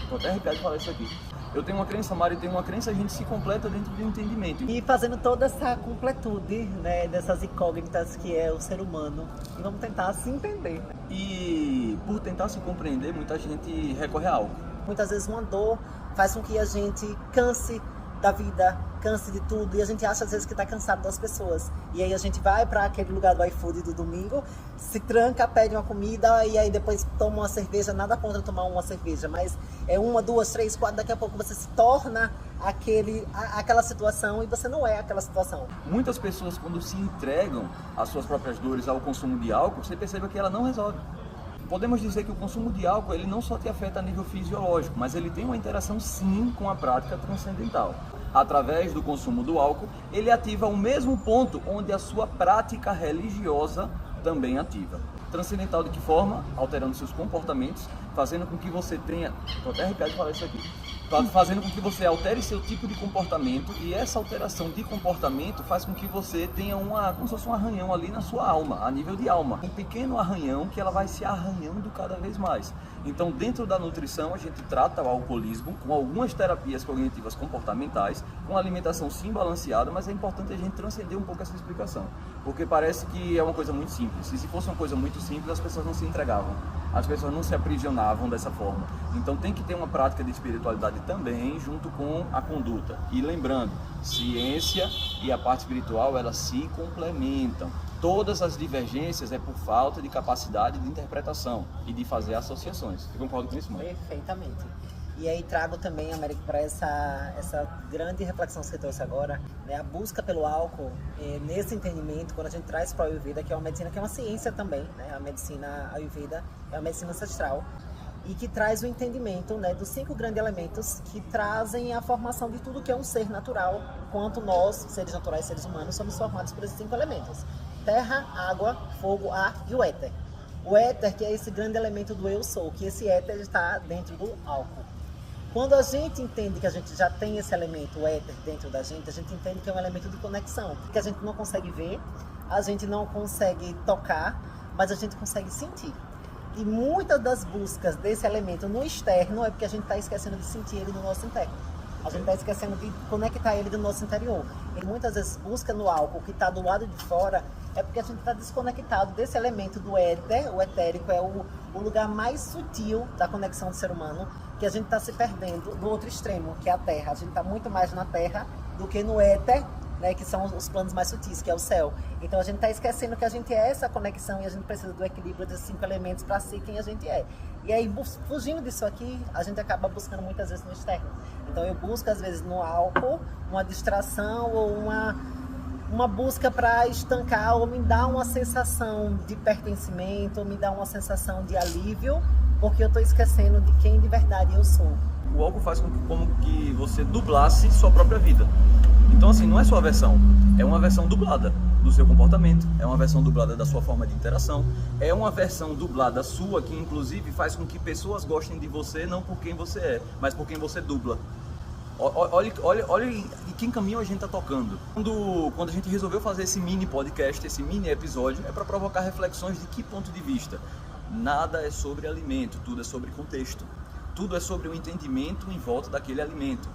Estou até arrepiado de falar isso aqui. Eu tenho uma crença, Mari tem uma crença, a gente se completa dentro do entendimento. E fazendo toda essa completude, né, dessas incógnitas que é o ser humano. E vamos tentar se entender. E por tentar se compreender, muita gente recorre a álcool. Muitas vezes uma dor faz com que a gente canse da vida, canse de tudo, e a gente acha às vezes que está cansado das pessoas. E aí a gente vai para aquele lugar do iFood do domingo, se tranca, pede uma comida e aí depois toma uma cerveja, nada contra tomar uma cerveja, mas é 1, 2, 3, 4, daqui a pouco você se torna aquela situação e você não é aquela situação. Muitas pessoas, quando se entregam às suas próprias dores, ao consumo de álcool, você percebe que ela não resolve. Podemos dizer que o consumo de álcool ele não só te afeta a nível fisiológico, mas ele tem uma interação sim com a prática transcendental. Através do consumo do álcool, ele ativa o mesmo ponto onde a sua prática religiosa também ativa. Transcendental de que forma? Alterando seus comportamentos, fazendo com que você tenha... Estou até arrepiado de falar isso aqui. Fazendo com que você altere seu tipo de comportamento, e essa alteração de comportamento faz com que você tenha como se fosse um arranhão ali na sua alma, a nível de alma. Um pequeno arranhão que ela vai se arranhando cada vez mais. Então, dentro da nutrição, a gente trata o alcoolismo com algumas terapias cognitivas comportamentais, com alimentação sim balanceada, mas é importante a gente transcender um pouco essa explicação, porque parece que é uma coisa muito simples. E se fosse uma coisa muito simples, as pessoas não se entregavam, as pessoas não se aprisionavam dessa forma. Então tem que ter uma prática de espiritualidade também, junto com a conduta. E lembrando, ciência e a parte espiritual, elas se complementam. Todas as divergências é por falta de capacidade de interpretação e de fazer associações. Você concorda com isso, mãe? Perfeitamente. E aí trago também, Américo, para essa grande reflexão que você trouxe agora, né, a busca pelo álcool, nesse entendimento, quando a gente traz para a Ayurveda, que é uma medicina, que é uma ciência também, né, a medicina Ayurveda é uma medicina ancestral, e que traz o entendimento, né, dos 5 grandes elementos que trazem a formação de tudo que é um ser natural, quanto nós, seres naturais, seres humanos, somos formados por esses 5 elementos: terra, água, fogo, ar e o éter. O éter, que é esse grande elemento do eu sou, que esse éter está dentro do álcool. Quando a gente entende que a gente já tem esse elemento, o éter, dentro da gente, a gente entende que é um elemento de conexão, que a gente não consegue ver, a gente não consegue tocar, mas a gente consegue sentir. E muitas das buscas desse elemento no externo é porque a gente está esquecendo de sentir ele no nosso interno. A gente está esquecendo de conectar ele do nosso interior. E muitas vezes busca no álcool que está do lado de fora é porque a gente está desconectado desse elemento do éter. O etérico é o lugar mais sutil da conexão do ser humano, que a gente está se perdendo do outro extremo, que é a terra. A gente está muito mais na terra do que no éter, né, que são os planos mais sutis, que é o céu. Então a gente está esquecendo que a gente é essa conexão e a gente precisa do equilíbrio desses 5 elementos para ser quem a gente é. E aí, fugindo disso aqui, a gente acaba buscando muitas vezes no externo. Então eu busco às vezes no álcool uma distração ou uma busca para estancar ou me dar uma sensação de pertencimento, ou me dar uma sensação de alívio, porque eu estou esquecendo de quem de verdade eu sou. O álcool faz como que você dublasse sua própria vida. Então assim, não é sua versão, é uma versão dublada do seu comportamento, é uma versão dublada da sua forma de interação, é uma versão dublada sua que inclusive faz com que pessoas gostem de você não por quem você é, mas por quem você dubla. Olha em que caminho a gente está tocando. Quando a gente resolveu fazer esse mini podcast, esse mini episódio, é para provocar reflexões de que ponto de vista? Nada é sobre alimento, tudo é sobre contexto. Tudo é sobre o entendimento em volta daquele alimento.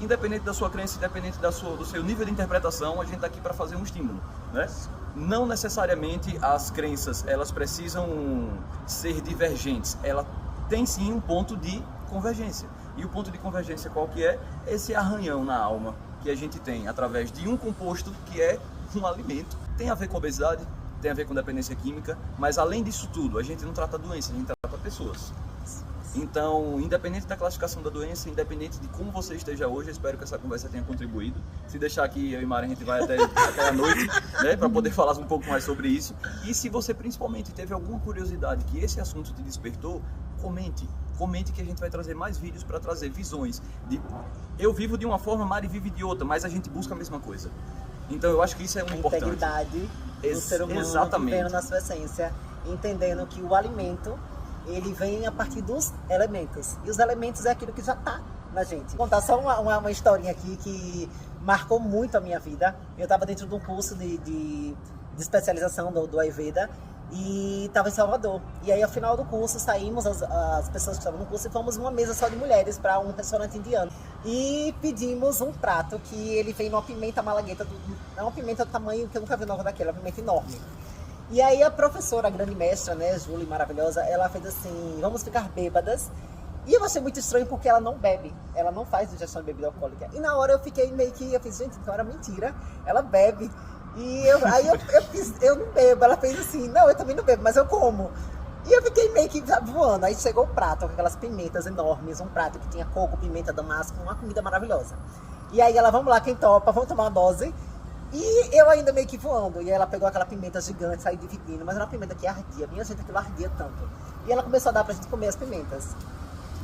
Independente da sua crença, independente do seu nível de interpretação, a gente está aqui para fazer um estímulo, né? Não necessariamente as crenças elas precisam ser divergentes, ela tem sim um ponto de convergência. E o ponto de convergência qual que é? Esse arranhão na alma que a gente tem através de um composto que é um alimento. Tem a ver com obesidade, tem a ver com dependência química, mas além disso tudo, a gente não trata doença, a gente trata pessoas. Então, independente da classificação da doença, independente de como você esteja hoje, eu espero que essa conversa tenha contribuído. Se deixar aqui, eu e Mari, a gente vai até a noite, né, para poder falar um pouco mais sobre isso. E se você principalmente teve alguma curiosidade que esse assunto te despertou, comente que a gente vai trazer mais vídeos para trazer visões. Eu vivo de uma forma, Mari vive de outra, mas a gente busca a mesma coisa. Então eu acho que isso é muito importante. A integridade do ser humano, exatamente, vivendo na sua essência, entendendo que o alimento ele vem a partir dos elementos. E os elementos é aquilo que já está na gente. Vou contar só uma historinha aqui que marcou muito a minha vida. Eu estava dentro de um curso de especialização do Ayurveda E estava em Salvador. E aí, ao final do curso, saímos, as pessoas que estavam no curso, e fomos numa mesa só de mulheres para um restaurante indiano. E pedimos um prato que ele vem numa pimenta malagueta, é uma pimenta do tamanho que eu nunca vi nova daquela, uma pimenta enorme. E aí a professora, a grande mestra, né, Julie, maravilhosa, ela fez assim, vamos ficar bêbadas. E eu achei muito estranho porque ela não bebe, ela não faz digestão de bebida alcoólica. E na hora eu fiquei meio que, eu fiz, gente, então era mentira, ela bebe. E eu não bebo, ela fez assim, não, eu também não bebo, mas eu como. E eu fiquei meio que voando, aí chegou o prato com aquelas pimentas enormes, um prato que tinha coco, pimenta, damasco, uma comida maravilhosa. E aí ela, vamos lá, quem topa, vamos tomar uma dose. E eu ainda meio que voando, e ela pegou aquela pimenta gigante, saiu dividindo, mas era uma pimenta que ardia, minha gente, aquilo ardia tanto. E ela começou a dar pra gente comer as pimentas.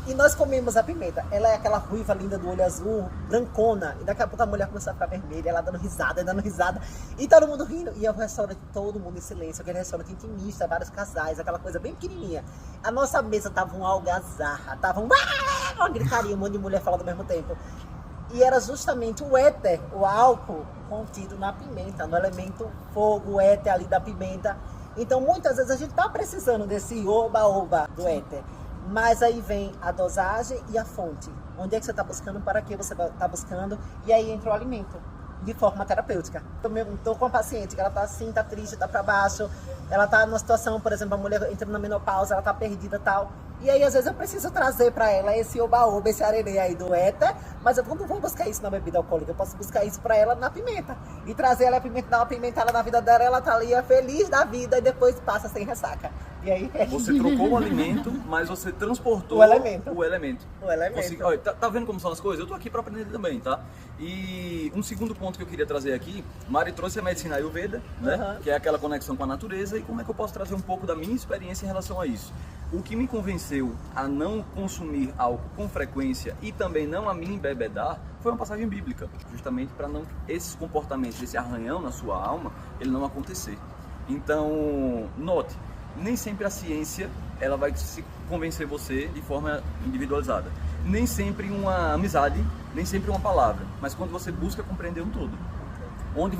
E nós comemos a pimenta. Ela é aquela ruiva linda do olho azul, brancona. E daqui a pouco a mulher começou a ficar vermelha, ela dando risada. E todo mundo rindo. E o restaurante, todo mundo em silêncio. Aquele restaurante intimista, vários casais, aquela coisa bem pequenininha. A nossa mesa tava um algazarra, tava uma gritaria, um monte de mulher falando ao mesmo tempo. E era justamente o éter, o álcool contido na pimenta, no elemento fogo, o éter ali da pimenta. Então muitas vezes a gente tá precisando desse oba-oba do éter. Mas aí vem a dosagem e a fonte. Onde é que você está buscando, para que você está buscando. E aí entra o alimento, de forma terapêutica. Estou com uma paciente que ela está assim, está triste, está para baixo. Ela está numa situação, por exemplo, a mulher entrando na menopausa, ela está perdida e tal. E aí, às vezes, eu preciso trazer para ela esse oba-oba, esse arerê aí do éter. Mas eu não vou buscar isso na bebida alcoólica. Eu posso buscar isso para ela na pimenta. E trazer ela a pimenta, dar uma pimentada na vida dela. Ela tá ali, é feliz da vida e depois passa sem ressaca. E aí, você trocou o alimento, mas você transportou o elemento. Você, olha, tá vendo como são as coisas? Eu tô aqui para aprender também, tá? E um segundo ponto que eu queria trazer aqui, Mari trouxe a medicina Ayurveda, né? Que é aquela conexão com a natureza, e como é que eu posso trazer um pouco da minha experiência em relação a isso? O que me convenceu a não consumir álcool com frequência e também não a me embebedar foi uma passagem bíblica, justamente para não esses comportamentos, esse arranhão na sua alma, ele não acontecer. Então, note, nem sempre a ciência ela vai se convencer você de forma individualizada. Nem sempre uma amizade, nem sempre uma palavra, mas quando você busca compreender um todo. Onde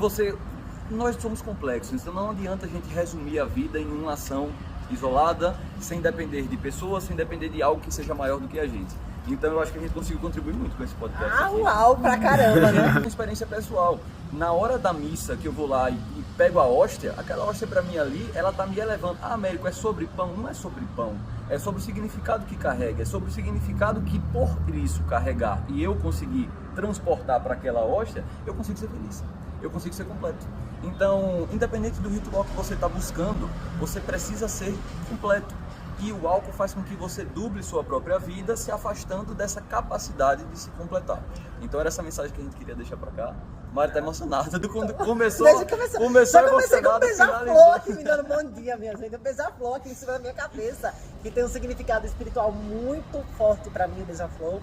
nós somos complexos, então não adianta a gente resumir a vida em uma ação isolada, sem depender de pessoas, sem depender de algo que seja maior do que a gente. Então eu acho que a gente conseguiu contribuir muito com esse podcast aqui. Uau, pra caramba, né? Uma experiência pessoal. Na hora da missa que eu vou lá e pego a hóstia, aquela hóstia pra mim ali, ela tá me elevando. Ah, Américo, é sobre pão? Não é sobre pão. É sobre o significado que carrega, é sobre o significado que por isso carregar e eu conseguir transportar para aquela hóstia, eu consigo ser feliz. Eu consigo ser completo. Então, independente do ritual que você está buscando, você precisa ser completo. E o álcool faz com que você duble sua própria vida, se afastando dessa capacidade de se completar. Então era essa mensagem que a gente queria deixar para cá. Mari está emocionada quando começou Já comecei com um beija-flor aqui me dando bom dia, minha gente. Um beija-flor aqui em cima da minha cabeça, que tem um significado espiritual muito forte para mim, o beija-flor.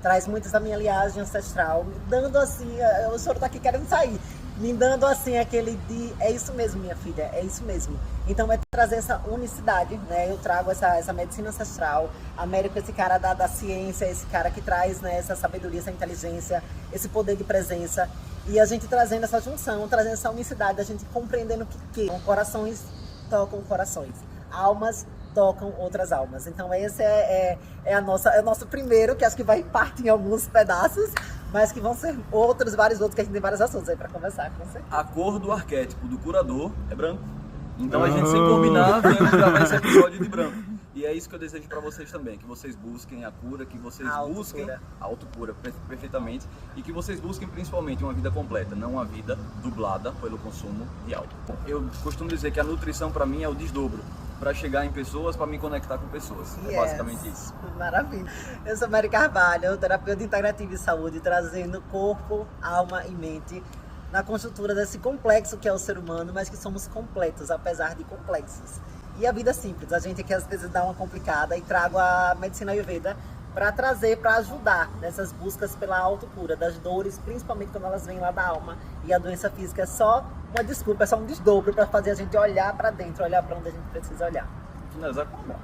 Traz muitas da minha linhagem ancestral, me dando assim, o senhor tá aqui querendo sair, me dando assim aquele de, é isso mesmo, minha filha, é isso mesmo. Então é trazer essa unicidade, né? Eu trago essa medicina ancestral, Américo, esse cara da ciência, esse cara que traz, né, essa sabedoria, essa inteligência, esse poder de presença. E a gente trazendo essa junção, trazendo essa unicidade, a gente compreendendo que corações tocam corações, almas tocam outras almas. Então esse é o nosso primeiro, que acho que vai partir em alguns pedaços, mas que vão ser vários outros, que a gente tem vários assuntos aí para conversar, com certeza. A cor do arquétipo do curador é branco. Então a gente, sem combinar, viemos gravar esse episódio de branco. E é isso que eu desejo para vocês também, que vocês busquem a cura, que vocês busquem a autocura, perfeitamente, e que vocês busquem principalmente uma vida completa, não uma vida dublada pelo consumo de álcool. Eu costumo dizer que a nutrição para mim é o desdobro, para chegar em pessoas, para me conectar com pessoas. É basicamente isso. Maravilha. Eu sou Mari Carvalho, terapeuta integrativa de saúde, trazendo corpo, alma e mente na conjuntura desse complexo que é o ser humano, mas que somos completos, apesar de complexos. E a vida é simples, a gente que às vezes dá uma complicada, e trago a medicina Ayurveda para trazer, para ajudar nessas buscas pela autocura, das dores, principalmente quando elas vêm lá da alma. E a doença física é só uma desculpa, é só um desdobro para fazer a gente olhar para dentro, olhar para onde a gente precisa olhar. Finalizar com um abraço.